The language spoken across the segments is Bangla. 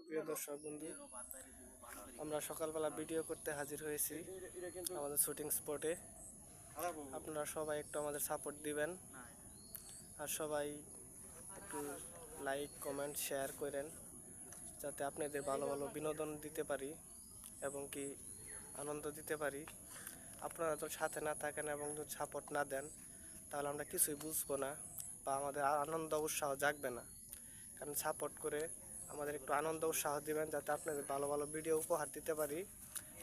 প্রিয় দর্শক বন্ধু, আমরা সকালবেলা ভিডিও করতে হাজির হয়েছি আমাদের শুটিং স্পটে। আপনারা সবাই একটু আমাদের সাপোর্ট দিবেন আর সবাই একটু লাইক কমেন্ট শেয়ার করেন, যাতে আপনাদের ভালো ভালো বিনোদন দিতে পারি এবং কি আনন্দ দিতে পারি। আপনারা তো সাথে না থাকেন এবং যদি সাপোর্ট না দেন, তাহলে আমরা কিছুই বুঝবো না বা আমাদের আনন্দ উৎসাহ জাগবে না। কারণ সাপোর্ট করে আমাদের একটু আনন্দ উৎসাহ দিবেন, যাতে আপনাদের ভালো ভালো ভিডিও উপহার দিতে পারি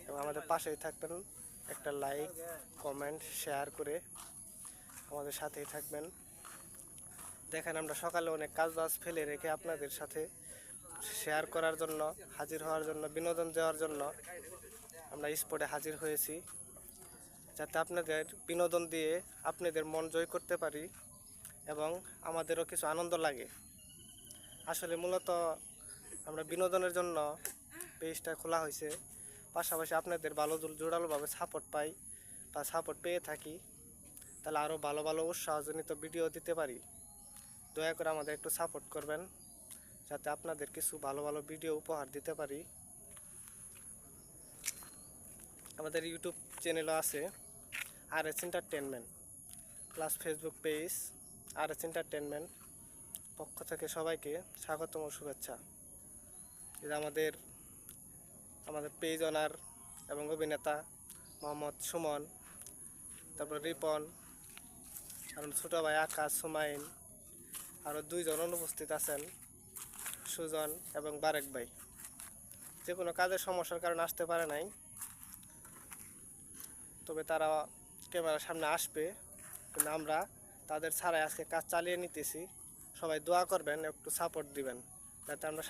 এবং আমাদের পাশেই থাকবেন। একটা লাইক কমেন্ট শেয়ার করে আমাদের সাথেই থাকবেন। দেখেন, আমরা সকালে অনেক কাজবাজ ফেলে রেখে আপনাদের সাথে শেয়ার করার জন্য, হাজির হওয়ার জন্য, বিনোদন দেওয়ার জন্য আমরা স্পটে হাজির হয়েছি, যাতে আপনাদের বিনোদন দিয়ে আপনাদের মন জয় করতে পারি এবং আমাদেরও কিছু আনন্দ লাগে। আসলে মূলত আমরা বিনোদনের জন্য পেজটা খোলা হয়েছে, পাশাপাশি আপনাদের ভালো জোরালোভাবে সাপোর্ট পাই বা সাপোর্ট পেয়ে থাকি, তাহলে আরও ভালো ভালো উৎসাহজনিত ভিডিও দিতে পারি। দয়া করে আমাদের একটু সাপোর্ট করবেন, যাতে আপনাদের কিছু ভালো ভালো ভিডিও উপহার দিতে পারি। আমাদের ইউটিউব চ্যানেলও আছে, RS entertainment, plus Facebook page RS entertainment. পক্ষ থেকে সবাইকে স্বাগতম ও শুভেচ্ছা। এটা আমাদের পেজ ওনার এবং অভিনেতা মোহাম্মদ সুমন, তারপর রিপন, আর ছোটো ভাই আকাশ, সুমাইন, আরও দুইজন অনুপস্থিত আছেন, সুজন এবং বারেক ভাই। যে কোনো কাজের সমস্যার কারণে আসতে পারে নাই, তবে তারা ক্যামেরার সামনে আসবে, কিন্তু আমরা তাদের ছাড়াই আজকে কাজ চালিয়ে নিতেছি। সবাই দোয়া করবেন, একটু সাপোর্ট দিবেন, যাতে আমরা